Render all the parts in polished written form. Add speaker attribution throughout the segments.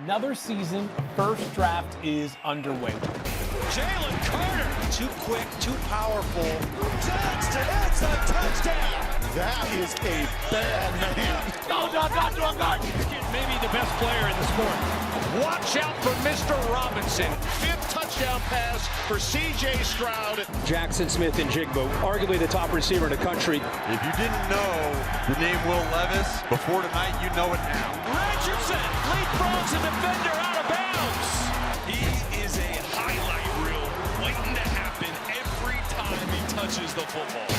Speaker 1: Another season, first draft is underway.
Speaker 2: Jaylen Carter, too quick, too powerful. Touchdown, it's a touchdown. That is a bad man.
Speaker 3: Maybe the best player in the sport. Watch out for Mr. Robinson.
Speaker 2: Fifth touchdown pass for C.J. Stroud.
Speaker 4: Jackson Smith-Njigba, arguably the top receiver in the country.
Speaker 5: If you didn't know the name Will Levis before tonight, you know it now.
Speaker 3: Richardson leapfrogs a defender out of bounds.
Speaker 6: He is a highlight reel waiting to happen every time he touches the football.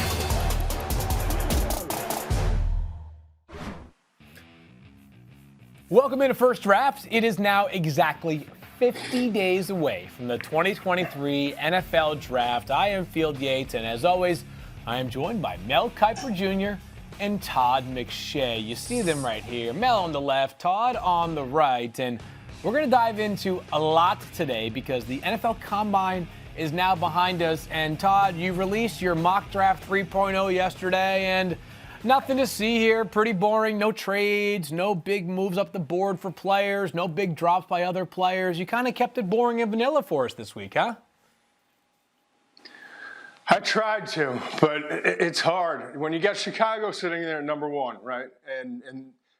Speaker 1: Welcome into First Draft. It is now exactly 50 days away from the 2023 NFL Draft. I am Field Yates, and as always, I am joined by Mel Kiper Jr. and Todd McShay. You see them right here. Mel on the left, Todd on the right, and we're going to dive into a lot today because the NFL Combine is now behind us. And Todd, you released your mock draft 3.0 yesterday, and nothing to see here. Pretty boring. No trades, no big moves up the board for players, no big drops by other players. You kind of kept it boring and vanilla for us this week, huh?
Speaker 7: I tried to, but it's hard. When you got Chicago sitting there at number one, right, and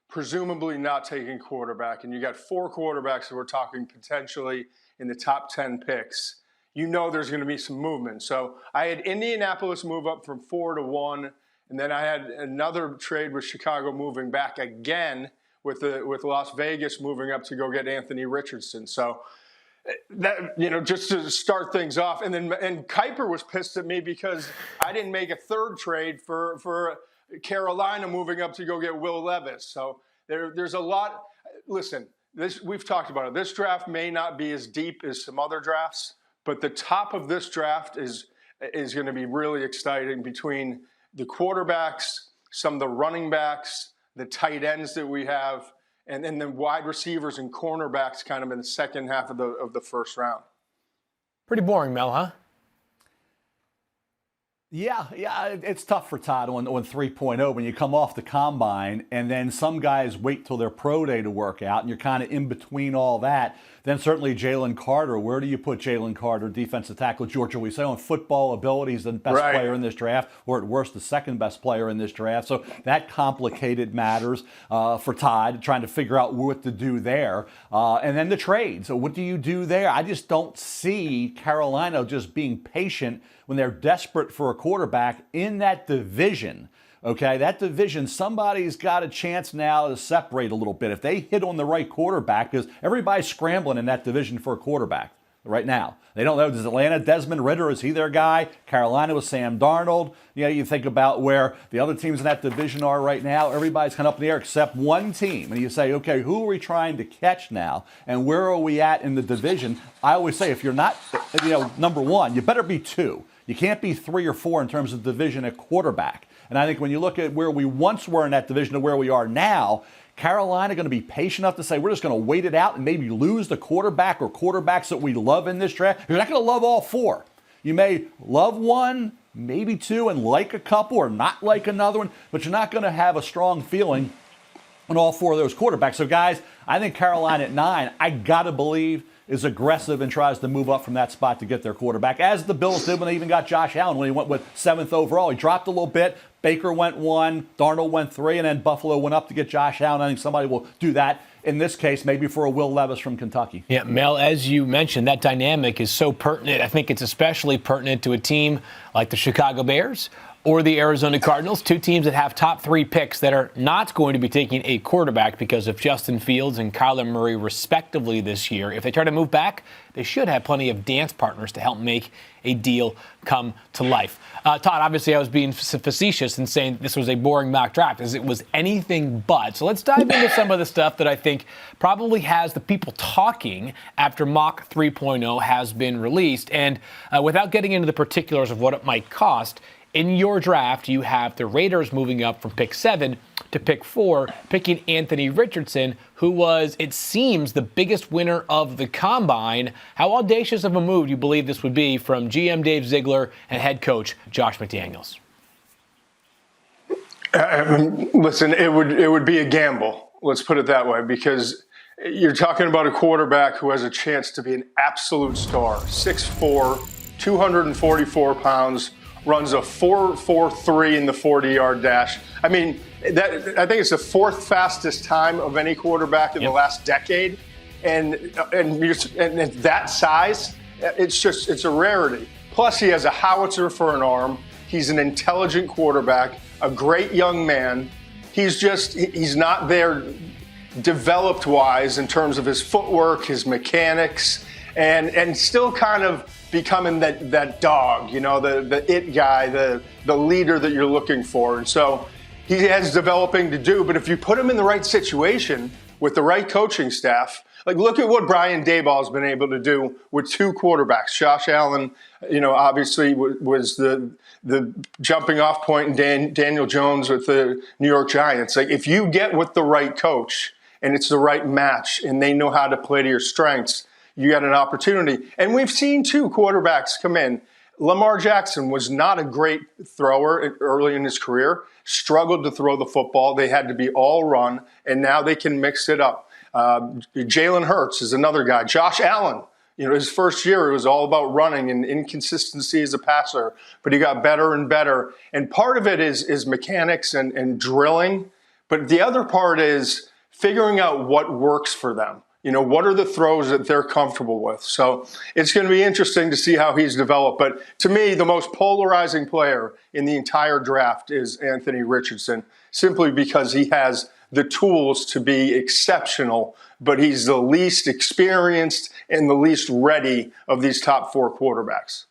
Speaker 7: presumably not taking quarterback, and you got four quarterbacks that we're talking potentially in the top 10 picks, you know there's going to be some movement. So I had Indianapolis move up from 4 to 1. And then I had another trade with Chicago moving back again with Las Vegas moving up to go get Anthony Richardson. So that, just to start things off. And Kiper was pissed at me because I didn't make a third trade for Carolina moving up to go get Will Levis. So there's a lot. Listen, we've talked about it. This draft may not be as deep as some other drafts, but the top of this draft is going to be really exciting between the quarterbacks, some of the running backs, the tight ends that we have, and then the wide receivers and cornerbacks kind of in the second half of the first round.
Speaker 1: Pretty boring, Mel, huh?
Speaker 8: Yeah, it's tough for Todd on 3.0 when you come off the combine and then some guys wait till their pro day to work out and you're kind of in between all that. Then certainly Jaylen Carter. Where do you put Jaylen Carter, defensive tackle, Georgia? We say on football ability, he's the best player in this draft, or at worst, the second best player in this draft. So that complicated matters for Todd, trying to figure out what to do there. And then the trade. So what do you do there? I just don't see Carolina just being patient when they're desperate for a quarterback in that division. Okay, that division, somebody's got a chance now to separate a little bit. If they hit on the right quarterback, because everybody's scrambling in that division for a quarterback right now. They don't know, does Atlanta, Desmond Ridder, is he their guy? Carolina with Sam Darnold. You think about where the other teams in that division are right now. Everybody's kind of up in the air except one team. And you say, okay, who are we trying to catch now? And where are we at in the division? I always say, if you're not, number one, you better be two. You can't be 3 or 4 in terms of division at quarterback. And I think when you look at where we once were in that division to where we are now, Carolina going to be patient enough to say we're just going to wait it out and maybe lose the quarterback or quarterbacks that we love in this draft. You're not going to love all 4. You may love one, maybe 2, and like a couple or not like another one, but you're not going to have a strong feeling on all 4 of those quarterbacks. So, guys, I think Carolina at 9, I got to believe, is aggressive and tries to move up from that spot to get their quarterback, as the Bills did when they even got Josh Allen when he went with 7th overall. He dropped a little bit. Baker went 1, Darnold went 3, and then Buffalo went up to get Josh Allen. I think somebody will do that in this case, maybe for a Will Levis from Kentucky.
Speaker 1: Yeah, Mel, as you mentioned, that dynamic is so pertinent. I think it's especially pertinent to a team like the Chicago Bears or the Arizona Cardinals, 2 teams that have top 3 picks that are not going to be taking a quarterback because of Justin Fields and Kyler Murray respectively this year. If they try to move back, they should have plenty of dance partners to help make a deal come to life. Todd, obviously I was being facetious in saying this was a boring mock draft, as it was anything but. So let's dive into some of the stuff that I think probably has the people talking after mock 3.0 has been released. And without getting into the particulars of what it might cost, in your draft, you have the Raiders moving up from pick 7 to pick 4, picking Anthony Richardson, who was, it seems, the biggest winner of the Combine. How audacious of a move do you believe this would be from GM Dave Ziegler and head coach Josh McDaniels?
Speaker 7: Listen, it would be a gamble. Let's put it that way, because You're talking about a quarterback who has a chance to be an absolute star. 6'4", 244 pounds, runs a 4.43 in the 40-yard dash. I mean, I think it's the fourth fastest time of any quarterback in the last decade. And that size, it's a rarity. Plus, he has a howitzer for an arm. He's an intelligent quarterback, a great young man. He's not there developed-wise in terms of his footwork, his mechanics, and still kind of becoming that dog, the it guy, the leader that you're looking for. And so he has developing to do, but if you put him in the right situation with the right coaching staff, like look at what Brian Daboll's been able to do with two quarterbacks. Josh Allen, obviously was the jumping off point, and Daniel Jones with the New York Giants. Like if you get with the right coach and it's the right match and they know how to play to your strengths, you got an opportunity. And we've seen two quarterbacks come in. Lamar Jackson was not a great thrower early in his career, struggled to throw the football. They had to be all run, and now they can mix it up. Jalen Hurts is another guy. Josh Allen, his first year, it was all about running and inconsistency as a passer, but he got better and better. And part of it is mechanics and drilling, but the other part is figuring out what works for them. What are the throws that they're comfortable with? So it's going to be interesting to see how he's developed. But to me, the most polarizing player in the entire draft is Anthony Richardson, simply because he has the tools to be exceptional, but he's the least experienced and the least ready of these top four quarterbacks.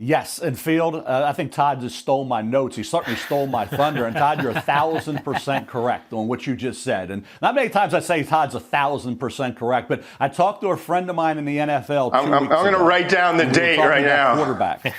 Speaker 8: Yes, and Field, I think Todd just stole my notes. He certainly stole my thunder. And Todd, you're 1,000% correct on what you just said. And not many times I say Todd's 1,000% correct, but I talked to a friend of mine in the NFL.
Speaker 7: I'm going to write down the date right now.
Speaker 8: Quarterback.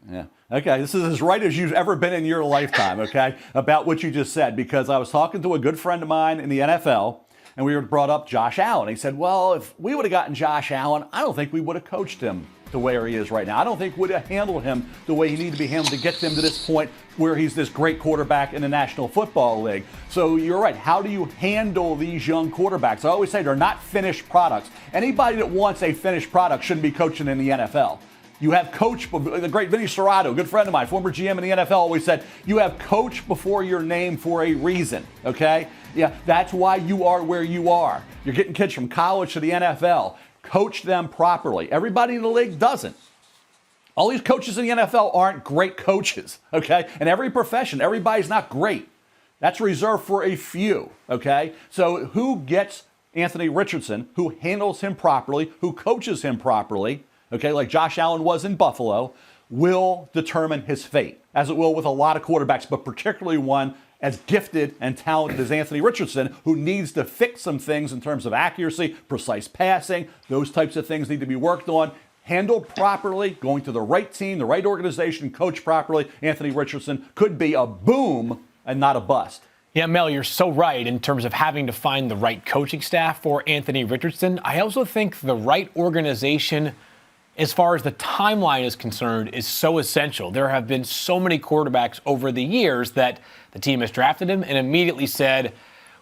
Speaker 8: Yeah. Okay, this is as right as you've ever been in your lifetime, okay, about what you just said, because I was talking to a good friend of mine in the NFL, and we were brought up Josh Allen. He said, well, if we would have gotten Josh Allen, I don't think we would have coached him to where he is right now. I don't think we would have handled him the way he needed to be handled to get them to this point where he's this great quarterback in the National Football League. So you're right. How do you handle these young quarterbacks? I always say they're not finished products. Anybody that wants a finished product shouldn't be coaching in the NFL. You have coach, the great Vinny Serrato, a good friend of mine, former GM in the NFL, always said, you have coach before your name for a reason, okay? Yeah, that's why you are where you are. You're getting kids from college to the NFL. Coach them properly. Everybody in the league doesn't. All these coaches in the NFL aren't great coaches, okay? In every profession, everybody's not great. That's reserved for a few, okay? So who gets Anthony Richardson, who handles him properly, who coaches him properly, okay, like Josh Allen was in Buffalo, will determine his fate, as it will with a lot of quarterbacks, but particularly one as gifted and talented as Anthony Richardson, who needs to fix some things in terms of accuracy, precise passing. Those types of things need to be worked on. Handled properly, going to the right team, the right organization, coached properly, Anthony Richardson could be a boom and not a bust.
Speaker 1: Yeah, Mel, you're so right in terms of having to find the right coaching staff for Anthony Richardson. I also think the right organization, as far as the timeline is concerned, is so essential. There have been so many quarterbacks over the years that the team has drafted him and immediately said,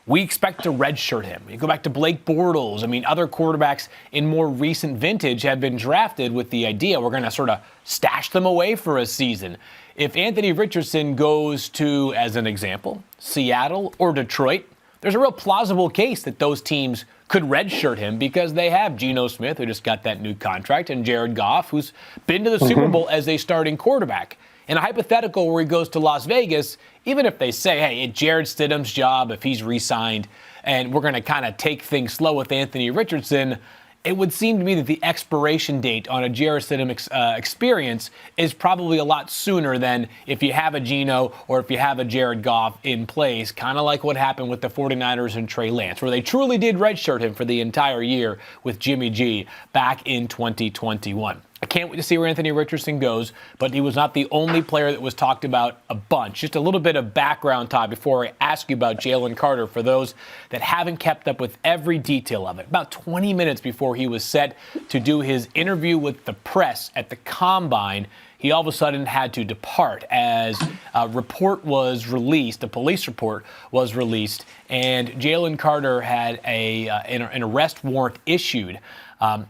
Speaker 1: we expect to redshirt him. You go back to Blake Bortles. I mean, other quarterbacks in more recent vintage have been drafted with the idea we're going to sort of stash them away for a season. If Anthony Richardson goes to, as an example, Seattle or Detroit, there's a real plausible case that those teams could redshirt him because they have Geno Smith, who just got that new contract, and Jared Goff, who's been to the Super Bowl as a starting quarterback. In a hypothetical where he goes to Las Vegas, even if they say, hey, it's Jared Stidham's job if he's re-signed and we're going to kind of take things slow with Anthony Richardson, it would seem to me that the expiration date on a Jared Stidham experience is probably a lot sooner than if you have a Geno or if you have a Jared Goff in place, kind of like what happened with the 49ers and Trey Lance, where they truly did redshirt him for the entire year with Jimmy G back in 2021. I can't wait to see where Anthony Richardson goes, but he was not the only player that was talked about a bunch. Just a little bit of background, Todd, before I ask you about Jaylen Carter, for those that haven't kept up with every detail of it. About 20 minutes before he was set to do his interview with the press at the Combine, he all of a sudden had to depart as a report was released, a police report was released, and Jaylen Carter had an arrest warrant issued.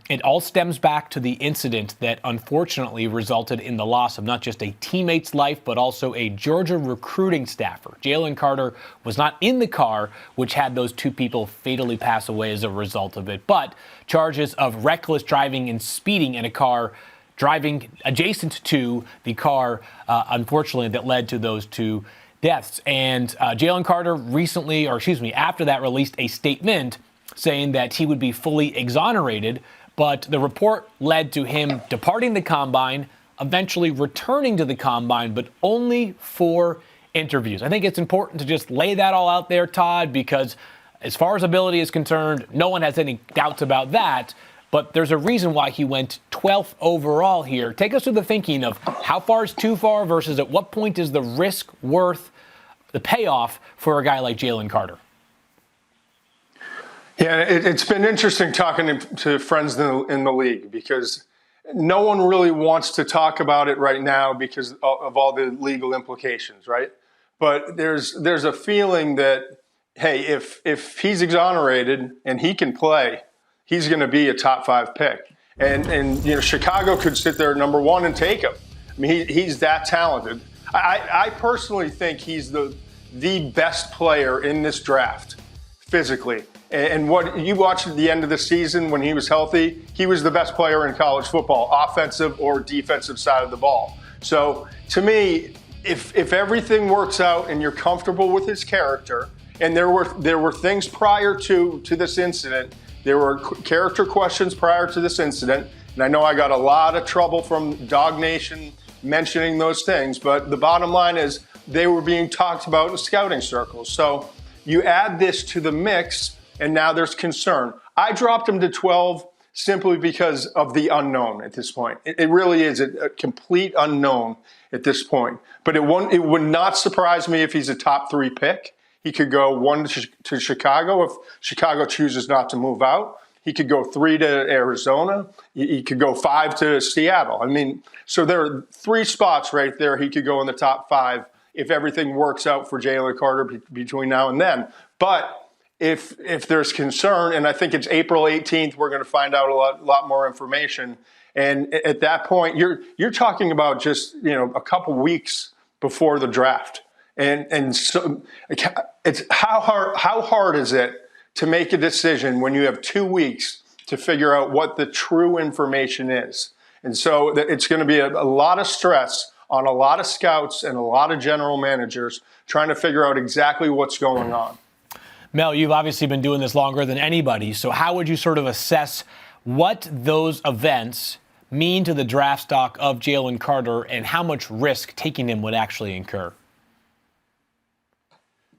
Speaker 1: It all stems back to the incident that unfortunately resulted in the loss of not just a teammate's life, but also a Georgia recruiting staffer. Jaylen Carter was not in the car, which had those two people fatally pass away as a result of it. But charges of reckless driving and speeding in a car driving adjacent to the car, unfortunately, that led to those two deaths. And Jaylen Carter after that, released a statement saying that he would be fully exonerated, but the report led to him departing the combine, eventually returning to the combine, but only for interviews. I think it's important to just lay that all out there, Todd, because as far as ability is concerned, no one has any doubts about that, but there's a reason why he went 12th overall here. Take us through the thinking of how far is too far versus at what point is the risk worth the payoff for a guy like Jaylen Carter?
Speaker 7: Yeah, it's been interesting talking to friends in the league because no one really wants to talk about it right now because of all the legal implications, right? But there's a feeling that, hey, if he's exonerated and he can play, he's going to be a top 5 pick. And Chicago could sit there at number 1 and take him. I mean, he's that talented. I personally think he's the best player in this draft physically. And what you watched at the end of the season when he was healthy, he was the best player in college football, offensive or defensive side of the ball. So to me, if everything works out and you're comfortable with his character, and there were things prior to this incident, there were character questions prior to this incident, and I know I got a lot of trouble from Dog Nation mentioning those things, but the bottom line is they were being talked about in scouting circles. So you add this to the mix, and now there's concern. I dropped him to 12 simply because of the unknown at this point. It really is a complete unknown at this point. But it would not surprise me if he's a top 3 pick. He could go 1 to Chicago if Chicago chooses not to move out. He could go 3 to Arizona. He could go 5 to Seattle. I mean, so there are 3 spots right there he could go in the top 5 if everything works out for Jaylen Carter between now and then. But if there's concern, and I think it's April 18th, we're going to find out a lot more information. And at that point, you're talking about just a couple weeks before the draft, and so it's how hard is it to make a decision when you have 2 weeks to figure out what the true information is? And so it's going to be a lot of stress on a lot of scouts and a lot of general managers trying to figure out exactly what's going on.
Speaker 1: Mel, you've obviously been doing this longer than anybody, so how would you sort of assess what those events mean to the draft stock of Jaylen Carter and how much risk taking him would actually incur?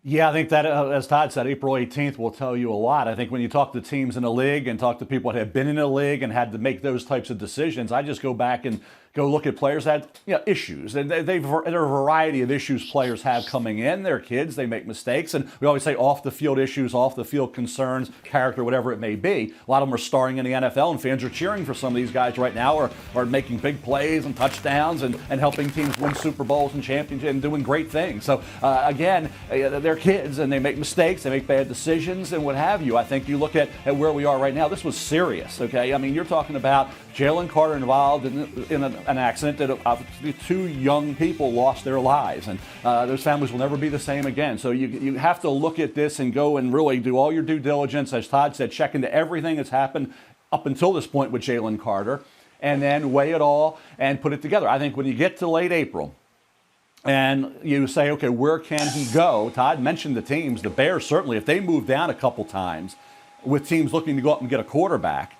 Speaker 8: Yeah, I think that, as Todd said, April 18th will tell you a lot. I think when you talk to teams in the league and talk to people that have been in the league and had to make those types of decisions, I just go back and go look at players that had issues. And there are a variety of issues players have coming in. They're kids. They make mistakes. And we always say off-the-field issues, off-the-field concerns, character, whatever it may be. A lot of them are starring in the NFL, and fans are cheering for some of these guys right now are making big plays and touchdowns and helping teams win Super Bowls and championships and doing great things. So, again, they're kids, and they make mistakes. They make bad decisions and what have you. I think you look at where we are right now. This was serious, okay? I mean, you're talking about Jaylen Carter involved in an accident that obviously 2 young people lost their lives, and those families will never be the same again. So you have to look at this and go and really do all your due diligence, as Todd said, check into everything that's happened up until this point with Jaylen Carter, and then weigh it all and put it together. I think when you get to late April and you say, okay, where can he go? Todd mentioned the teams. The Bears, certainly, if they move down a couple times with teams looking to go up and get a quarterback,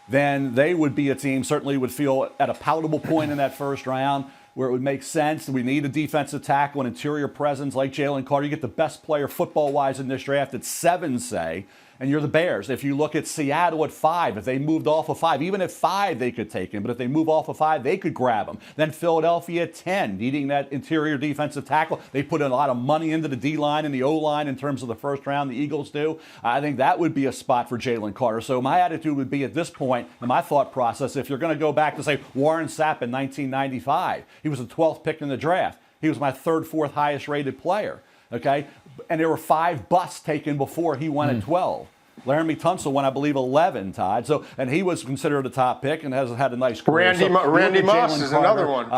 Speaker 8: then they would be a team, certainly would feel at a palatable point in that first round where it would make sense. We need a defensive tackle, an interior presence like Jaylen Carter. You get the best player football-wise in this draft at 7, say, and you're the Bears. If you look at Seattle at 5, if they moved off of 5, even at 5 they could take him, but if they move off of 5, they could grab him. Then Philadelphia at 10, needing that interior defensive tackle. They put in a lot of money into the D-line and the O-line in terms of the first round, the Eagles do. I think that would be a spot for Jaylen Carter. So my attitude would be at this point, in my thought process, if you're going to go back to, say, Warren Sapp in 1995, he was the 12th pick in the draft. He was my 3rd, 4th highest rated player. Okay? And there were 5 busts taken before he went at 12. Laramie Tunsil went, I believe, 11, Todd. So, and he was considered a top pick and has had a nice career.
Speaker 7: Randy Moss is another one.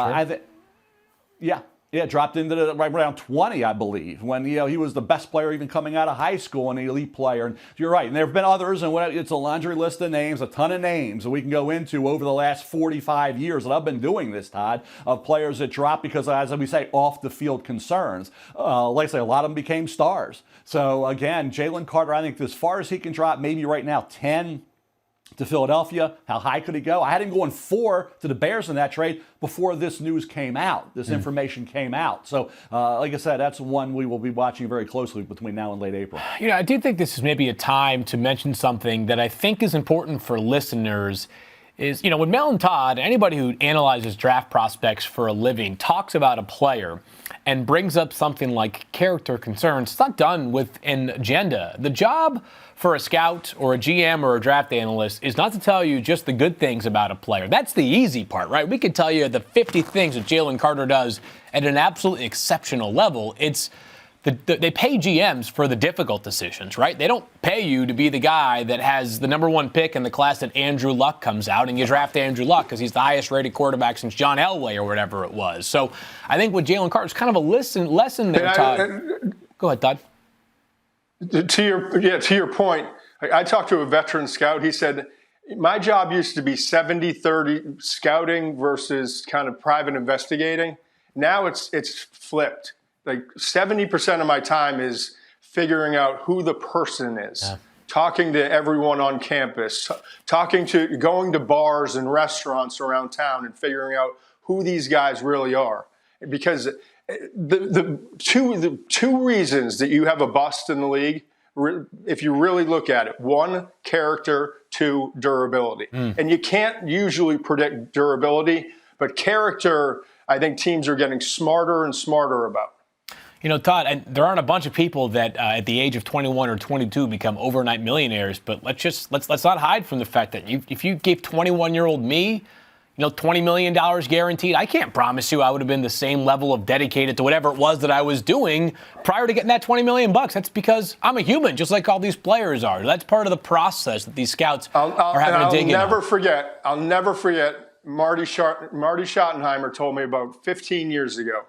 Speaker 8: Yeah, dropped into the right around 20, I believe, when he was the best player even coming out of high school, an elite player. And you're right. And there have been others, and it's a laundry list of names, a ton of names that we can go into over the last 45 years that I've been doing this, Todd, of players that dropped because, as we say, off the field concerns. Like I say, a lot of them became stars. So again, Jaylen Carter, I think as far as he can drop, maybe right now 10 to Philadelphia. How high could he go? I had him going 4 to the Bears in that trade before this news came out, this information came out. So, like I said, that's one we will be watching very closely between now and late April.
Speaker 1: I do think this is maybe a time to mention something that I think is important for listeners is, when Mel and Todd, anybody who analyzes draft prospects for a living, talks about a player and brings up something like character concerns, it's not done with an agenda. The job for a scout or a GM or a draft analyst is not to tell you just the good things about a player. That's the easy part, right? We could tell you the 50 things that Jaylen Carter does at an absolutely exceptional level. They pay GMs for the difficult decisions, right? They don't pay you to be the guy that has the number 1 pick in the class that Andrew Luck comes out, and you draft Andrew Luck because he's the highest rated quarterback since John Elway or whatever it was. So I think with Jaylen Carter, it's kind of a lesson there, Todd. Go ahead, Todd.
Speaker 7: To your point, I talked to a veteran scout. He said, my job used to be 70-30 scouting versus kind of private investigating. Now it's flipped. Like 70% of my time is figuring out who the person is, talking to everyone on campus, going to bars and restaurants around town and figuring out who these guys really are. Because the two reasons that you have a bust in the league, if you really look at it, 1, character, 2, durability. And you can't usually predict durability, but character, I think teams are getting smarter and smarter about.
Speaker 1: Todd, there aren't a bunch of people that at the age of 21 or 22 become overnight millionaires, but let's not hide from the fact that if you gave 21-year-old me, $20 million guaranteed, I can't promise you I would have been the same level of dedicated to whatever it was that I was doing prior to getting that $20 million. That's because I'm a human, just like all these players are. That's part of the process that these scouts are having to dig in.
Speaker 7: I'll never forget Marty Schottenheimer told me about 15 years ago.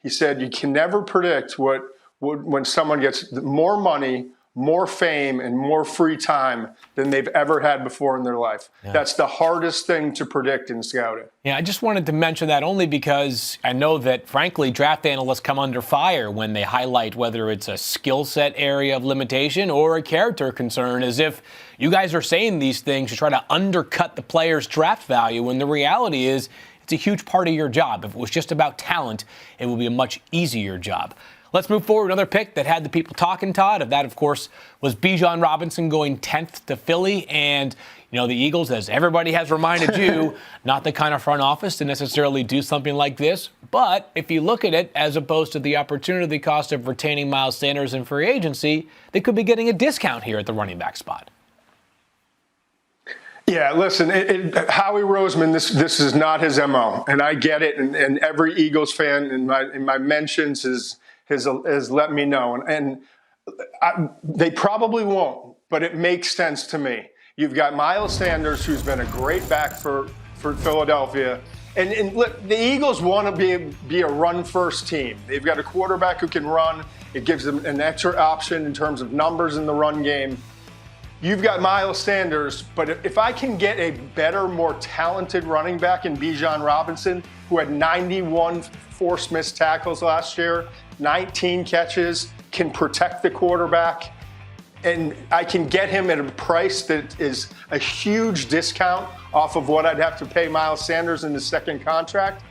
Speaker 7: He said, you can never predict when someone gets more money, more fame, and more free time than they've ever had before in their life. Yeah. That's the hardest thing to predict in scouting.
Speaker 1: Yeah, I just wanted to mention that only because I know that, frankly, draft analysts come under fire when they highlight whether it's a skill set area of limitation or a character concern, as if you guys are saying these things to try to undercut the player's draft value, when the reality is it's a huge part of your job. If it was just about talent, it would be a much easier job. Let's move forward. Another pick that had the people talking, Todd. That, of course, was Bijan Robinson going 10th to Philly. And, the Eagles, as everybody has reminded you, not the kind of front office to necessarily do something like this. But if you look at it as opposed to the opportunity cost of retaining Miles Sanders in free agency, they could be getting a discount here at the running back spot.
Speaker 7: Yeah, listen, Howie Roseman, this is not his MO, and I get it. And every Eagles fan in my mentions has let me know, they probably won't, but it makes sense to me. You've got Miles Sanders, who's been a great back for Philadelphia, and look, the Eagles want to be a run-first team. They've got a quarterback who can run. It gives them an extra option in terms of numbers in the run game. You've got Miles Sanders, but if I can get a better, more talented running back in Bijan Robinson, who had 91 forced missed tackles last year, 19 catches, can protect the quarterback, and I can get him at a price that is a huge discount off of what I'd have to pay Miles Sanders in his second contract,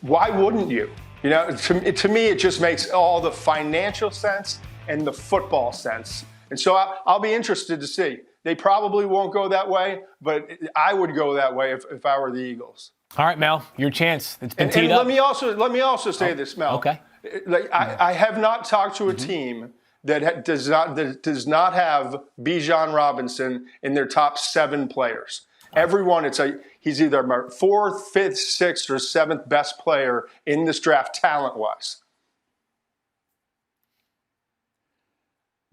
Speaker 7: why wouldn't you? To me, it just makes all the financial sense and the football sense. And so I'll be interested to see. They probably won't go that way, but I would go that way if I were the Eagles.
Speaker 1: All right, Mel, your chance. It's been
Speaker 7: And
Speaker 1: teed up.
Speaker 7: let me also say this, Mel.
Speaker 1: Okay.
Speaker 7: Like I have not talked to a team that does not have Bijan Robinson in their top 7 players. Everyone, he's either my 4th, 5th, 6th, or 7th best player in this draft talent-wise.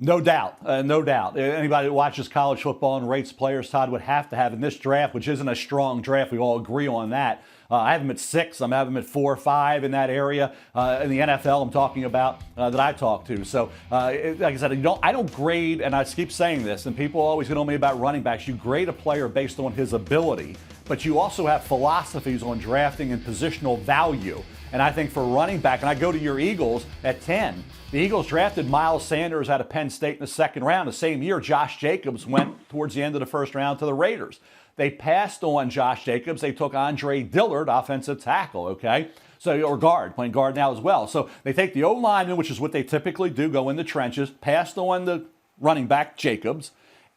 Speaker 8: No doubt. No doubt. Anybody that watches college football and rates players, Todd, would have to have in this draft, which isn't a strong draft. We all agree on that. I have him at 6. I'm having him at 4 or 5 in that area. In the NFL, I'm talking about that I talk to. So, like I said, I don't grade, and I keep saying this, and people always get on me about running backs. You grade a player based on his ability, but you also have philosophies on drafting and positional value. And I think for running back, and I go to your Eagles at 10, the Eagles drafted Miles Sanders out of Penn State in the 2nd round. The same year, Josh Jacobs went towards the end of the 1st round to the Raiders. They passed on Josh Jacobs. They took Andre Dillard, offensive tackle, okay? So, or guard, playing guard now as well. So they take the O-lineman, which is what they typically do, go in the trenches, passed on the running back, Jacobs,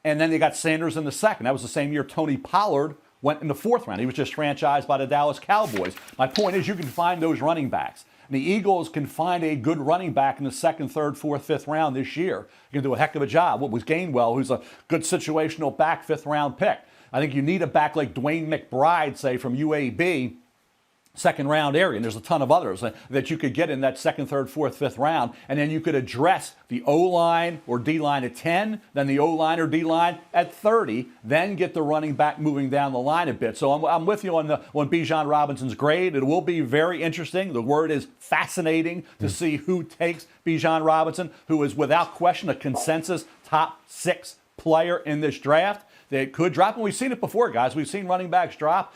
Speaker 8: and then they got Sanders in the 2nd. That was the same year Tony Pollard went in the 4th round. He was just franchised by the Dallas Cowboys. My point is you can find those running backs. And the Eagles can find a good running back in the 2nd, 3rd, 4th, 5th round this year. You can do a heck of a job. What was Gainwell, who's a good situational back, 5th round pick. I think you need a back like Dwayne McBride, say, from UAB, 2nd round area, and there's a ton of others that you could get in that 2nd, 3rd, 4th, 5th round, and then you could address the O-line or D-line at 10, then the O-line or D-line at 30, then get the running back moving down the line a bit. So I'm with you on Bijan Robinson's grade. It will be very interesting. The word is fascinating to see who takes Bijan Robinson, who is without question a consensus top 6 player in this draft. They could drop, and we've seen it before, guys. We've seen running backs drop.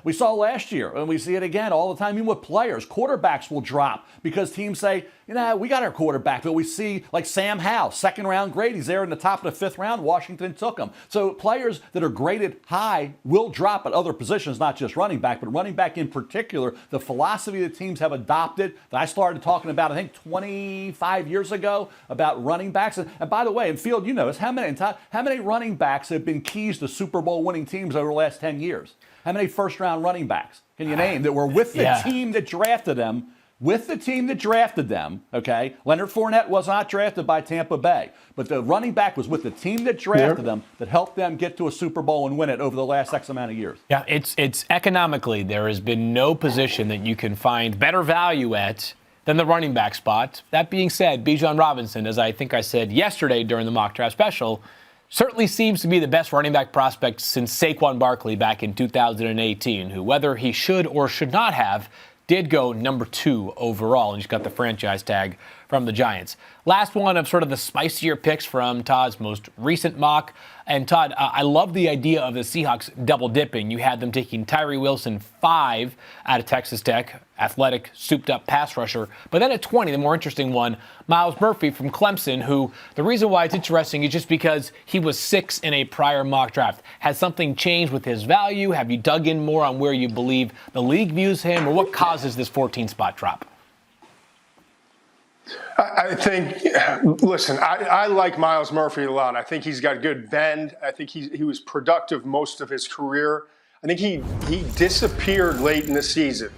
Speaker 8: We saw last year, and we see it again all the time, even with players. Quarterbacks will drop because teams say, we got our quarterback. But we see, like Sam Howell, 2nd round grade. He's there in the top of the 5th round. Washington took him. So players that are graded high will drop at other positions, not just running back, but running back in particular. The philosophy that teams have adopted that I started talking about, I think, 25 years ago about running backs. And by the way, in Field, you know this, how many running backs have been keys to Super Bowl winning teams over the last 10 years? How many 1st-round running backs can you name that were with the team that drafted them? With the team that drafted them, okay? Leonard Fournette was not drafted by Tampa Bay, but the running back was with the team that drafted them that helped them get to a Super Bowl and win it over the last X amount of years.
Speaker 1: Yeah, it's economically, there has been no position that you can find better value at than the running back spot. That being said, Bijan Robinson, as I think I said yesterday during the mock draft special, certainly seems to be the best running back prospect since Saquon Barkley back in 2018, who, whether he should or should not have, did go number 2 overall, and he's got the franchise tag from the Giants. Last one of sort of the spicier picks from Todd's most recent mock. And Todd, I love the idea of the Seahawks double dipping. You had them taking Tyree Wilson 5 out of Texas Tech, athletic, souped-up pass rusher. But then at 20, the more interesting one, Myles Murphy from Clemson, who the reason why it's interesting is just because he was 6 in a prior mock draft. Has something changed with his value? Have you dug in more on where you believe the league views him, or what causes this 14-spot drop?
Speaker 7: I think, listen, I like Myles Murphy a lot. I think he's got good bend. I think he was productive most of his career. I think he disappeared late in the season,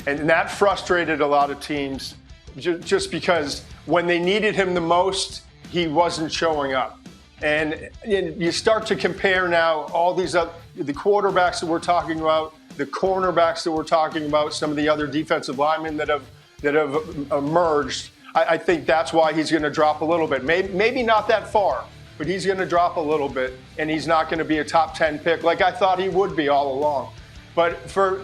Speaker 7: and that frustrated a lot of teams just because when they needed him the most, he wasn't showing up. And you start to compare now all these other, the quarterbacks that we're talking about, the cornerbacks that we're talking about, some of the other defensive linemen that have emerged. I think that's why he's going to drop a little bit. Maybe not that far, but he's going to drop a little bit, and he's not going to be a top 10 pick like I thought he would be all along. But for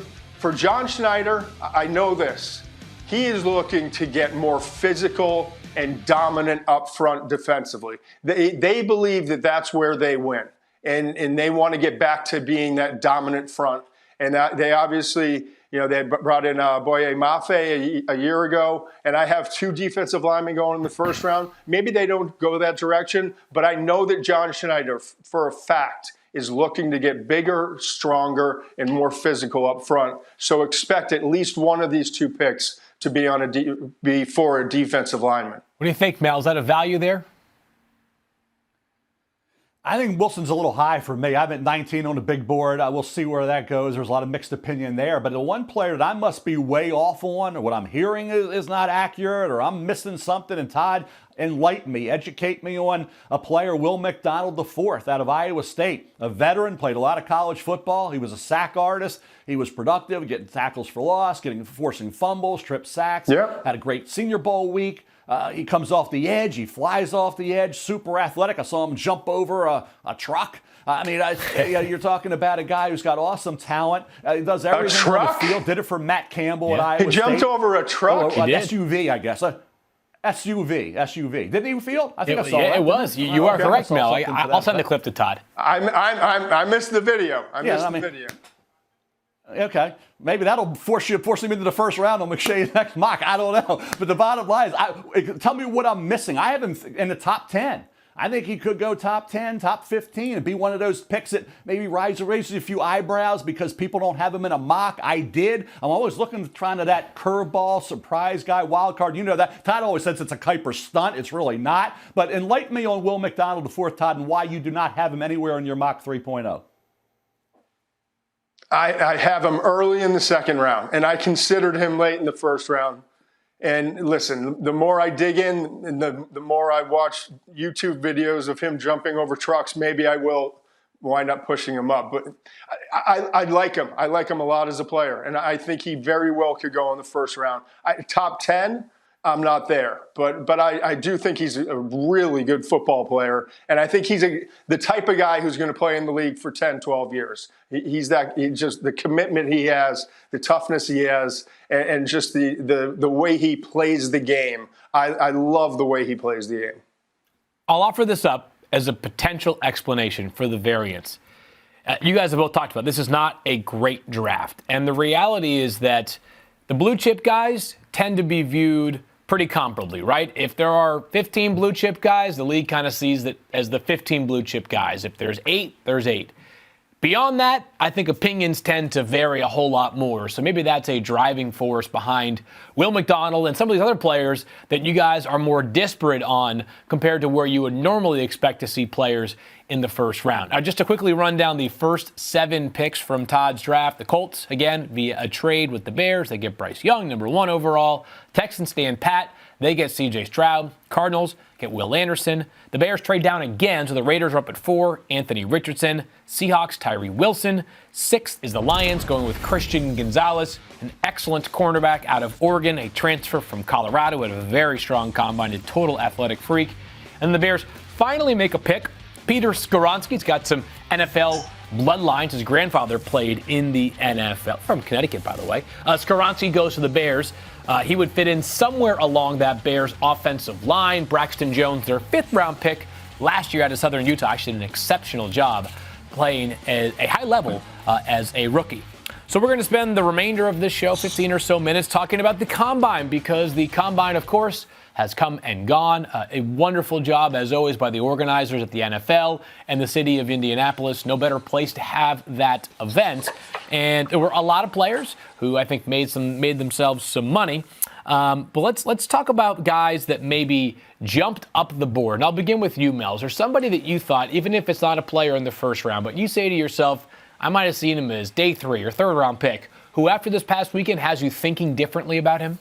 Speaker 7: John Schneider, I know this. He is looking to get more physical and dominant up front defensively. They believe that that's where they win, and they want to get back to being that dominant front. And they obviously, they brought in Boye Mafe a year ago, and I have 2 defensive linemen going in the 1st round. Maybe they don't go that direction, but I know that John Schneider, for a fact, is looking to get bigger, stronger, and more physical up front. So expect at least one of these 2 picks to be for a defensive lineman.
Speaker 1: What do you think, Mel? Is that a value there?
Speaker 8: I think Wilson's a little high for me. I'm at 19 on the big board. We'll see where that goes. There's a lot of mixed opinion there. But the one player that I must be way off on, or what I'm hearing is not accurate, or I'm missing something, and Todd, enlighten me, educate me on a player, Will McDonald IV out of Iowa State. A veteran, played a lot of college football. He was a sack artist. He was productive, getting tackles for loss, forcing fumbles, tripped sacks.
Speaker 7: Yeah.
Speaker 8: Had a great Senior Bowl week. He comes off the edge. He flies off the edge. Super athletic. I saw him jump over a truck. You're talking about a guy who's got awesome talent. He does everything on the field. Did it for Matt Campbell at Iowa State.
Speaker 7: He jumped over a truck.
Speaker 8: An SUV, I guess. SUV. Didn't he field? I think I saw
Speaker 1: it. It was. You are correct, Mel. I'll send the clip to Todd.
Speaker 7: I missed the video. I missed the video.
Speaker 8: Okay, maybe that'll force him into the first round on McShay's next mock. I don't know. But the bottom line is, tell me what I'm missing. I have him in the top 10. I think he could go top 10, top 15, and be one of those picks that maybe raises a few eyebrows because people don't have him in a mock. I did. I'm always looking, trying to that curveball, surprise guy, wild card. You know that. Todd always says it's a Kiper stunt. It's really not. But enlighten me on Will McDonald IV, Todd, and why you do not have him anywhere in your mock 3.0.
Speaker 7: I have him early in the second round, and I considered him late in the first round. And listen, the more I dig in and the more I watch YouTube videos of him jumping over trucks, maybe I will wind up pushing him up. But I like him. I like him a lot as a player, and I think he very well could go in the first round. Top 10, I'm not there, but I do think he's a really good football player, and I think he's the type of guy who's going to play in the league for 10, 12 years. He's just the commitment he has, the toughness he has, and just the way he plays the game. I love the way he plays the game.
Speaker 1: I'll offer this up as a potential explanation for the variance. You guys have both talked about this is not a great draft, and the reality is that the blue chip guys tend to be viewed pretty comparably, right? If there are 15 blue chip guys, the league kind of sees that as the 15 blue chip guys. If there's 8, there's 8. Beyond that, I think opinions tend to vary a whole lot more. So maybe that's a driving force behind Will McDonald and some of these other players that you guys are more disparate on compared to where you would normally expect to see players in the first round. Now, just to quickly run down the first 7 picks from Todd's draft. The Colts, again, via a trade with the Bears. They get Bryce Young, number 1 overall. Texans stand pat. They get C.J. Stroud. Cardinals get Will Anderson. The Bears trade down again, so the Raiders are up at 4. Anthony Richardson. Seahawks, Tyree Wilson. 6th is the Lions, going with Christian Gonzalez, an excellent cornerback out of Oregon, a transfer from Colorado at a very strong combine, a total athletic freak. And the Bears finally make a pick. Peter Skoronski's got some NFL bloodlines. His grandfather played in the NFL, from Connecticut, by the way. Skoronski goes to the Bears. He would fit in somewhere along that Bears offensive line. Braxton Jones, their 5th-round pick last year out of Southern Utah, actually did an exceptional job playing at a high level as a rookie. So we're going to spend the remainder of this show, 15 or so minutes, talking about the Combine, because the Combine, of course, has come and gone. A wonderful job, as always, by the organizers at the NFL and the city of Indianapolis. No better place to have that event. And there were a lot of players who I think made themselves some money. But let's talk about guys that maybe jumped up the board. And I'll begin with you, Mel. Is there somebody that you thought, even if it's not a player in the first round, but you say to yourself, I might have seen him as day 3 or 3rd round pick, who after this past weekend has you thinking differently about him?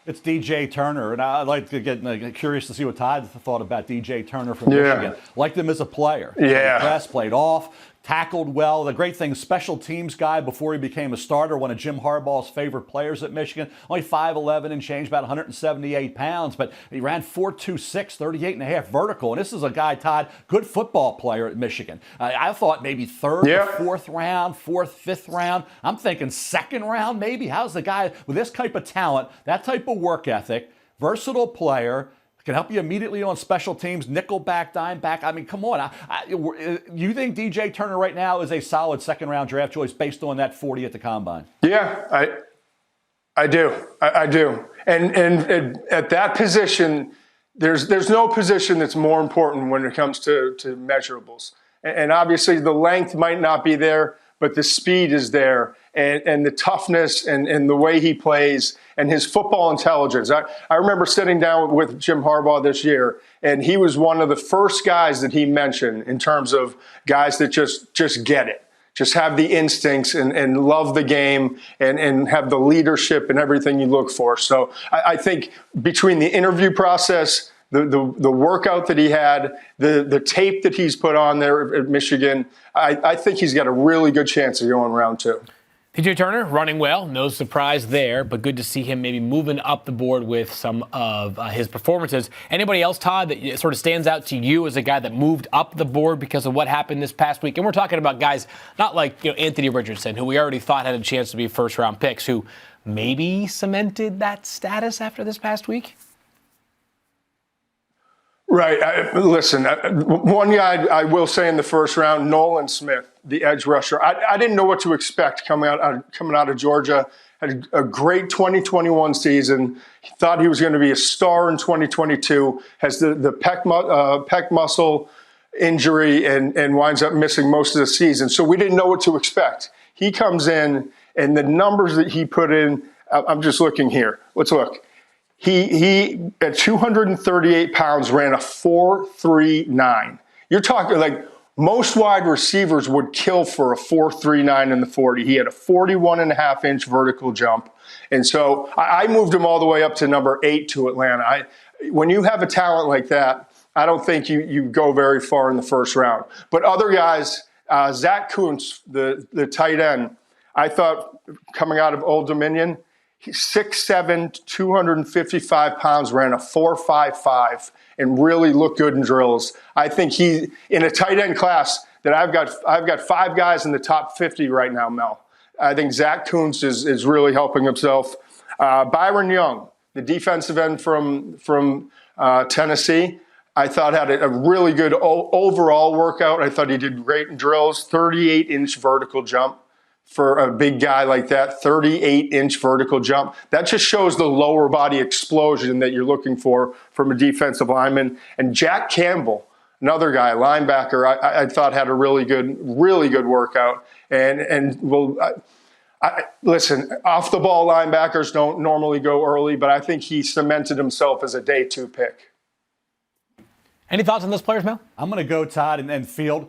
Speaker 8: It's DJ Turner, and I'd like to get curious to see what Todd thought about DJ Turner from Michigan. Liked him as a player. Press, played off, tackled well. The great thing, special teams guy before he became a starter, one of Jim Harbaugh's favorite players at Michigan. Only 5'11" and change, about 178 pounds, but he ran 4.26, 38.5 vertical. And this is a guy, Todd, good football player at Michigan. I thought maybe 3rd or 4th round, 4th, 5th round. I'm thinking 2nd round maybe. How's the guy with this type of talent, that type of work ethic, versatile player, can help you immediately on special teams, nickel back, dime back. I mean, come on. You think DJ Turner right now is a solid 2nd-round draft choice based on that 40 at the Combine?
Speaker 7: Yeah, I do. I do. And at that position, there's no position that's more important when it comes to measurables. And obviously the length might not be there, but the speed is there. and the toughness and the way he plays and his football intelligence. I remember sitting down with Jim Harbaugh this year, and he was one of the first guys that he mentioned in terms of guys that just get it, just have the instincts and love the game and have the leadership and everything you look for. So I think between the interview process, the workout that he had, the tape that he's put on there at Michigan, I think he's got a really good chance of going round 2.
Speaker 1: P.J. Turner running well, no surprise there, but good to see him maybe moving up the board with some of his performances. Anybody else, Todd, that sort of stands out to you as a guy that moved up the board because of what happened this past week? And we're talking about guys not like Anthony Richardson, who we already thought had a chance to be first-round picks, who maybe cemented that status after this past week.
Speaker 7: Right. Listen, one guy I will say in the first round, Nolan Smith, the edge rusher. I didn't know what to expect coming out of Georgia. Had a great 2021 season. He thought he was going to be a star in 2022. Has the pec muscle injury and winds up missing most of the season. So we didn't know what to expect. He comes in, and the numbers that he put in, I'm just looking here. Let's look. He at 238 pounds ran a 4.39. You're talking like most wide receivers would kill for a 4.39 in the 40. He had a 41.5-inch vertical jump. And so I moved him all the way up to number 8 to Atlanta. When you have a talent like that, I don't think you go very far in the first round. But other guys, Zach Kuntz, the tight end, I thought coming out of Old Dominion, he's 6'7", 255 pounds, ran a 4.55, and really looked good in drills. I think he, in a tight end class that I've got 5 guys in the top 50 right now, Mel. I think Zach Kuntz is really helping himself. Byron Young, the defensive end from Tennessee, I thought had a really good overall workout. I thought he did great in drills, 38-inch vertical jump. For a big guy like that, 38-inch vertical jump. That just shows the lower body explosion that you're looking for from a defensive lineman. And Jack Campbell, another guy, linebacker, I thought had a really good workout. Listen, off the ball linebackers don't normally go early, but I think he cemented himself as a day 2 pick.
Speaker 1: Any thoughts on those players, Mel?
Speaker 8: I'm going to go Todd and Field.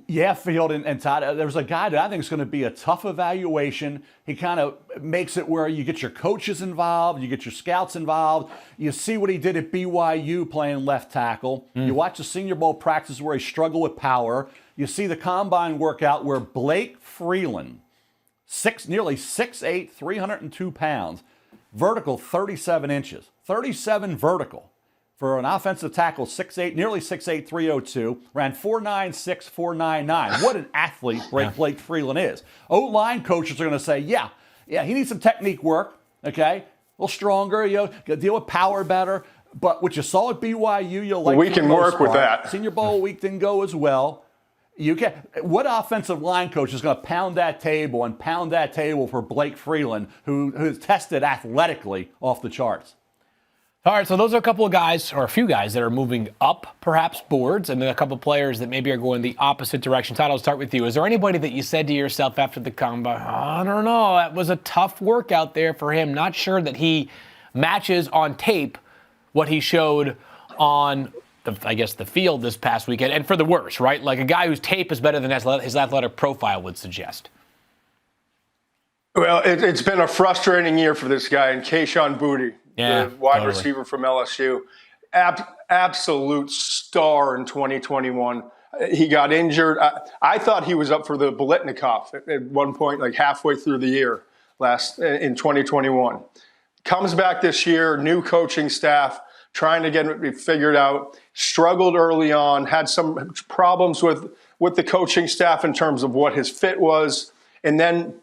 Speaker 8: Yeah, Field and Todd. There's a guy that I think is going to be a tough evaluation. He kind of makes it where you get your coaches involved, you get your scouts involved. You see what he did at BYU playing left tackle. You watch the Senior Bowl practice where he struggled with power. You see the combine workout where Blake Freeland, nearly 6'8", 302 pounds, vertical 37 inches, 37 vertical. For an offensive tackle, 6'8", nearly 6'8", 302, ran 4.96, 4.99. What an athlete Blake Freeland is. O-line coaches are going to say, yeah, he needs some technique work, okay? A little stronger, deal with power better. But what you saw at BYU, you'll like.
Speaker 7: We can work with that.
Speaker 8: Senior Bowl week didn't go as well. What offensive line coach is going to pound that table for Blake Freeland, who's tested athletically off the charts?
Speaker 1: All right, so those are a couple of guys, or a few guys, that are moving up, perhaps, boards, and then a couple of players that maybe are going the opposite direction. Todd, I'll start with you. Is there anybody that you said to yourself after the combine, I don't know, that was a tough workout there for him, not sure that he matches on tape what he showed on, the field this past weekend, and for the worse, right? Like a guy whose tape is better than his athletic profile would suggest.
Speaker 7: Well, it's been a frustrating year for this guy, and Kayshon Boutte. The wide receiver from LSU, absolute star in 2021. He got injured. I thought he was up for the Biletnikoff at one point, like halfway through the year in 2021. Comes back this year, new coaching staff, trying to get it figured out. Struggled early on, had some problems with the coaching staff in terms of what his fit was, and then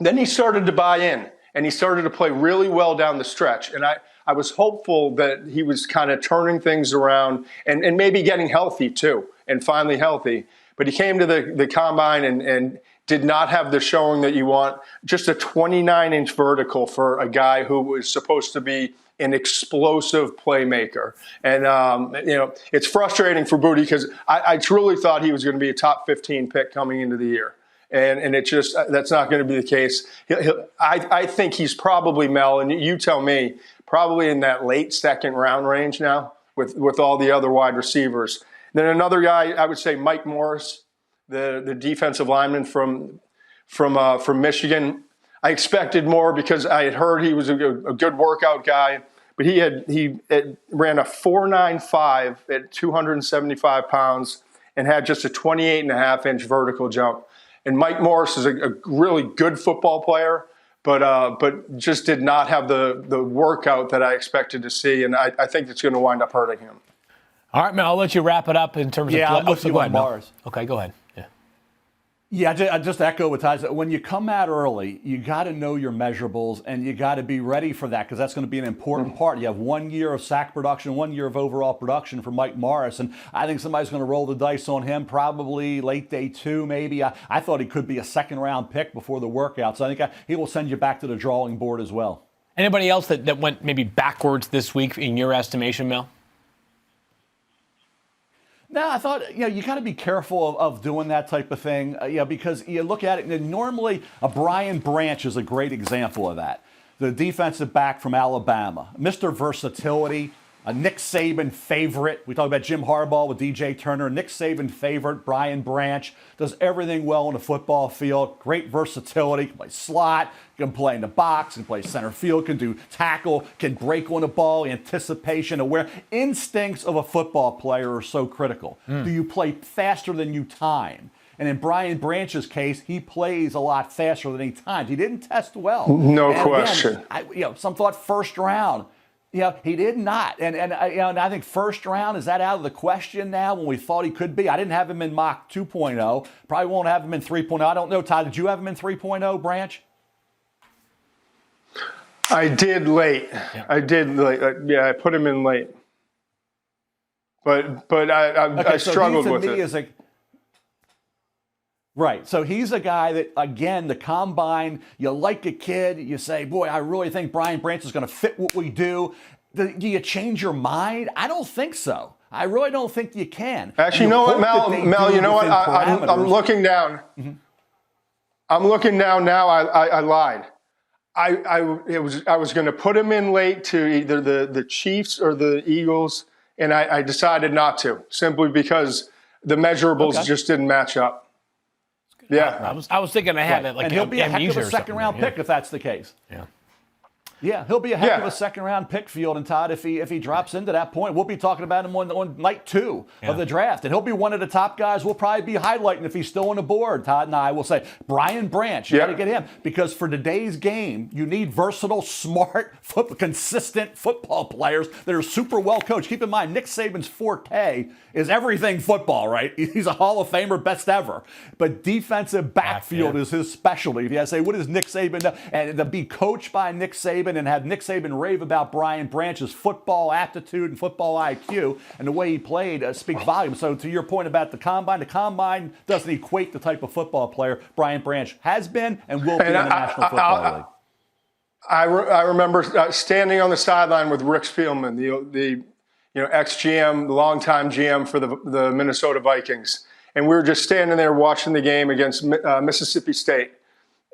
Speaker 7: he started to buy in. And he started to play really well down the stretch. And I was hopeful that he was kind of turning things around and maybe getting healthy too, and finally healthy. But he came to the combine and did not have the showing that you want. Just a 29-inch vertical for a guy who was supposed to be an explosive playmaker. And, it's frustrating for Boutte because I truly thought he was going to be a top 15 pick coming into the year. And it just, that's not going to be the case. I think he's probably, Mel, and you tell me, probably in that late second round range now with all the other wide receivers. Then another guy, I would say Mike Morris, the defensive lineman from Michigan. I expected more because I had heard he was a good workout guy, but he ran a 4.95 at 275 pounds and had just a 28.5-inch vertical jump. And Mike Morris is a really good football player, but just did not have the workout that I expected to see, and I think it's going to wind up hurting him.
Speaker 1: All right, man, I'll let you wrap it up in terms of
Speaker 8: I'm with you on Morris.
Speaker 1: Okay, go ahead.
Speaker 8: Yeah, I just echo what Todd said. When you come out early, you got to know your measurables, and you got to be ready for that because that's going to be an important part. You have 1 year of sack production, 1 year of overall production for Mike Morris, and I think somebody's going to roll the dice on him probably late day 2, maybe. I thought he could be a second-round pick before the workout, so I think he will send you back to the drawing board as well.
Speaker 1: Anybody else that went maybe backwards this week in your estimation, Mel?
Speaker 8: No, I thought, you got to be careful of doing that type of thing, because you look at it, and normally a Brian Branch is a great example of that. The defensive back from Alabama, Mr. Versatility, a Nick Saban favorite. We talk about Jim Harbaugh with DJ Turner. Nick Saban favorite, Brian Branch, does everything well on the football field. Great versatility, can play slot, can play in the box, can play center field, can do tackle, can break on the ball, anticipation, aware. Instincts of a football player are so critical. Do you play faster than you time? And in Brian Branch's case, he plays a lot faster than he times. He didn't test well.
Speaker 7: No question.
Speaker 8: Again, some thought first round. He did not. And I think first round, is that out of the question now when we thought he could be? I didn't have him in mock 2.0. Probably won't have him in 3.0. I don't know, Todd, did you have him in 3.0, Branch?
Speaker 7: I did late. Yeah. I did late. I put him in late. But I struggled with it.
Speaker 8: Right. So he's a guy that, again, the combine, you like a kid, you say, boy, I really think Brian Branch is going to fit what we do. Do you change your mind? I don't think so. I really don't think you can.
Speaker 7: Actually, you know what, Mel, you know what? I'm looking down. Mm-hmm. I'm looking down now. I lied. I was going to put him in late to either the Chiefs or the Eagles, and I decided not to, simply because the measurables just didn't match up. Yeah,
Speaker 1: I was thinking I had it like,
Speaker 8: and he'll be a heck of a second-round pick if that's the case. Yeah, he'll be a heck of a second-round pick, Field and Todd, if he drops into that point. We'll be talking about him on night 2 of the draft, and he'll be one of the top guys we'll probably be highlighting if he's still on the board. Todd and I will say, Brian Branch, you got to get him, because for today's game, you need versatile, smart, consistent football players that are super well coached. Keep in mind, Nick Saban's forte is everything football, right? He's a Hall of Famer, best ever. But defensive backfield is his specialty. If you say, what does Nick Saban do? And to be coached by Nick Saban and have Nick Saban rave about Brian Branch's football aptitude and football IQ and the way he played speaks volumes. So to your point about the combine doesn't equate the type of football player Brian Branch has been and will be in the National Football League.
Speaker 7: I remember standing on the sideline with Rick Spielman, the ex-GM, the longtime GM for the Minnesota Vikings. And we were just standing there watching the game against Mississippi State.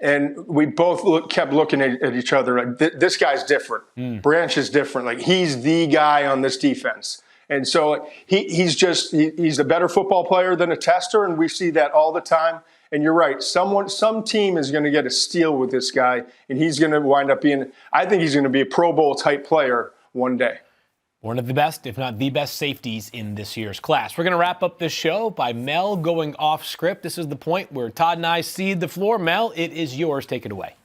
Speaker 7: And we both kept looking at each other like, this guy's different. Branch is different. Like, he's the guy on this defense. And so he's a better football player than a tester, and we see that all the time. And you're right. Some team is going to get a steal with this guy, and he's going to wind up being, I think he's going to be a Pro Bowl type player one day.
Speaker 1: One of the best, if not the best, safeties in this year's class. We're going to wrap up this show by Mel going off script. This is the point where Todd and I cede the floor. Mel, it is yours. Take it away.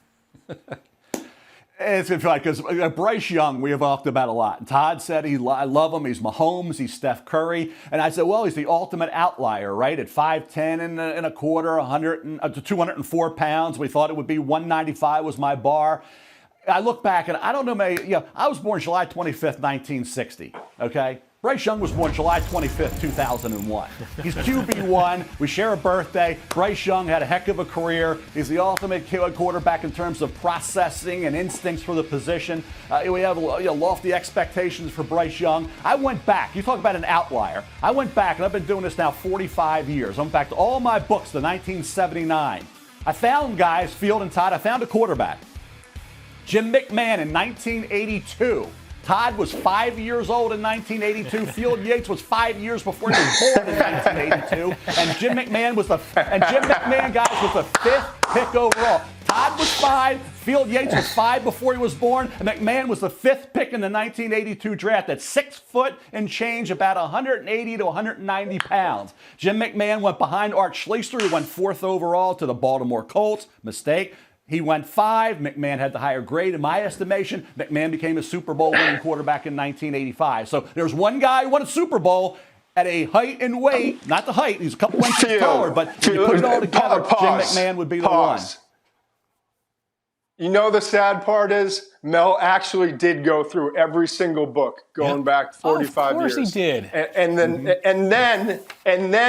Speaker 8: It's funny because Bryce Young, we have talked about a lot. Todd said I love him. He's Mahomes. He's Steph Curry. And I said, well, he's the ultimate outlier, right? At 5'10" and a quarter, 204 pounds. We thought it would be 195 was my bar. I look back and I don't know, I was born July 25th, 1960, okay? Bryce Young was born July 25th, 2001. He's QB1. We share a birthday. Bryce Young had a heck of a career. He's the ultimate quarterback in terms of processing and instincts for the position. We have lofty expectations for Bryce Young. I went back. You talk about an outlier. I went back, and I've been doing this now 45 years. I went back to all my books to 1979. I found, guys, Field and Todd, I found a quarterback. Jim McMahon in 1982. Todd was 5 years old in 1982. Field Yates was 5 years before he was born in 1982. And Jim McMahon, guys, was the 5th pick overall. Todd was 5. Field Yates was 5 before he was born. And McMahon was the 5th pick in the 1982 draft at 6 foot and change, about 180 to 190 pounds. Jim McMahon went behind Art Schlichter, who went 4th overall to the Baltimore Colts. Mistake. He went 5. McMahon had the higher grade. In my estimation, McMahon became a Super Bowl winning quarterback in 1985. So there's one guy who won a Super Bowl at a height and weight, not the height, he's a couple inches taller, but when you put it all together, Jim McMahon would be the one.
Speaker 7: You know the sad part is Mel actually did go through every single book going back 45 years.
Speaker 1: Of course he did.
Speaker 7: And then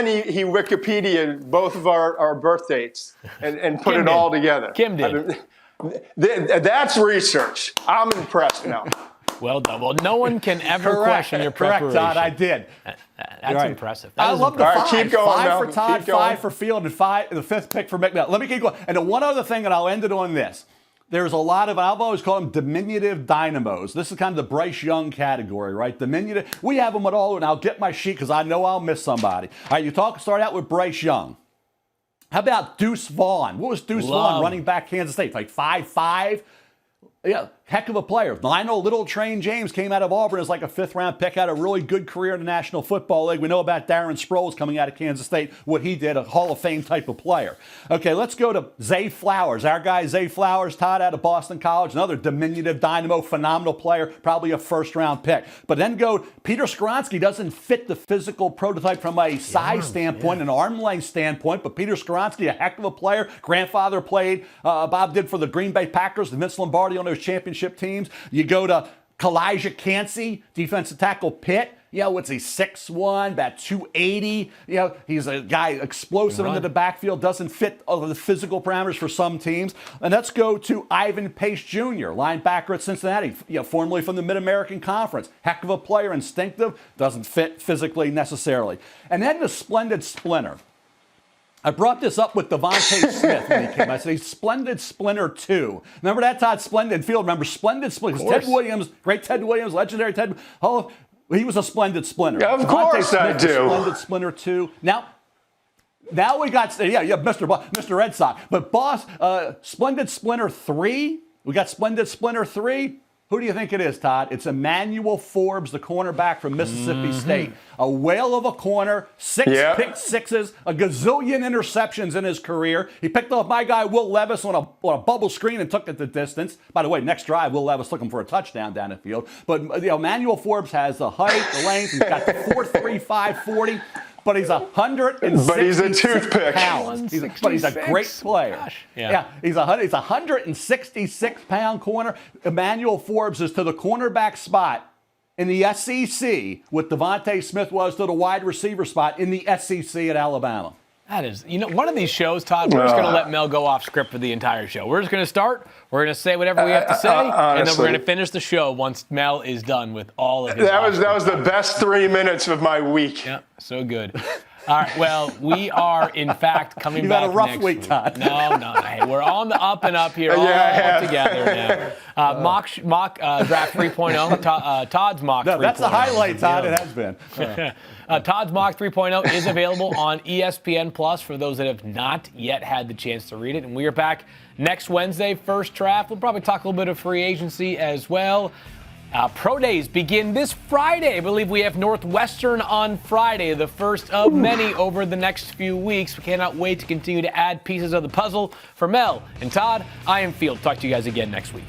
Speaker 7: he Wikipedia'd both of our birth dates and put it all together.
Speaker 1: Kim did.
Speaker 7: That's research. I'm impressed now.
Speaker 1: Well done. Well, no one can ever question your preparation.
Speaker 8: Correct, Todd. I did.
Speaker 1: That's impressive.
Speaker 8: I love the 5.
Speaker 7: Right, keep going,
Speaker 8: 5
Speaker 7: Mel.
Speaker 8: for Todd,
Speaker 7: Keep going.
Speaker 8: 5 for Field, and 5 the 5th pick for McMahon. Let me keep going. And the one other thing, and I'll end it on this. There's a lot of, I've always called them diminutive dynamos. This is kind of the Bryce Young category, right? Diminutive. We have them at all, and I'll get my sheet because I know I'll miss somebody. All right, start out with Bryce Young. How about Deuce Vaughn? What was Deuce Vaughn, running back Kansas State? Like 5'5"? Yeah, heck of a player. Lionel Little Train James came out of Auburn as like a 5th-round pick, had a really good career in the National Football League. We know about Darren Sproles coming out of Kansas State, what he did, a Hall of Fame type of player. Okay, let's go to Zay Flowers. Our guy Zay Flowers, Todd, out of Boston College, another diminutive dynamo, phenomenal player, probably a 1st-round pick. But then Peter Skoronski doesn't fit the physical prototype from a size standpoint, an arm length standpoint, but Peter Skoronski, a heck of a player. Grandfather played, Bob did for the Green Bay Packers, and Vince Lombardi on those championship teams. You go to Kalijah Cansey, defensive tackle Pitt. What's he, 6'1", about 280. He's a guy explosive into the backfield, doesn't fit the physical parameters for some teams. And let's go to Ivan Pace Jr., linebacker at Cincinnati, formerly from the Mid-American Conference. Heck of a player, instinctive, doesn't fit physically necessarily. And then the splendid splinter. I brought this up with Devontae Smith when he came. I said he's Splendid Splinter 2. Remember that, Todd? Splendid Field. Remember Splendid Splinter? Ted Williams, great Ted Williams, legendary Ted. Oh, he was a Splendid Splinter.
Speaker 7: Yeah, of course I do.
Speaker 8: Splendid Splinter 2. Now we got Mr. Red Sox. But Splendid Splinter 3. We got Splendid Splinter 3. Who do you think it is, Todd? It's Emmanuel Forbes, the cornerback from Mississippi State. A whale of a corner, 6 pick sixes, a gazillion interceptions in his career. He picked off my guy Will Levis on a bubble screen and took it the distance. By the way, next drive, Will Levis took him for a touchdown down the field. But Emmanuel Forbes has the height, the length. He's got the 4.35 40. But he's 166
Speaker 7: But he's a toothpick.
Speaker 8: Pounds. But he's a great player. He's a 166-pound corner. Emmanuel Forbes is to the cornerback spot in the SEC what Devontae Smith was to the wide receiver spot in the SEC at Alabama.
Speaker 1: That is, one of these shows, Todd, we're just going to let Mel go off script for the entire show. We're just going to start. We're going to say whatever we have to say, and then we're going to finish the show once Mel is done with all of his.
Speaker 7: That was the best 3 minutes of my week.
Speaker 1: Yeah, so good. All right, well, we are, in fact, coming back next week.
Speaker 8: You've had a rough week, Todd.
Speaker 1: No. Hey, we're on the up and up here all together now. Mock Draft 3.0, Todd's Mock 3.0.
Speaker 8: That's the highlight, Todd. It has been.
Speaker 1: Todd's Mock 3.0 is available on ESPN Plus for those that have not yet had the chance to read it. And we are back next Wednesday, first draft. We'll probably talk a little bit of free agency as well. Pro days begin this Friday. I believe we have Northwestern on Friday, the first of many over the next few weeks. We cannot wait to continue to add pieces of the puzzle. For Mel and Todd, I am Field. Talk to you guys again next week.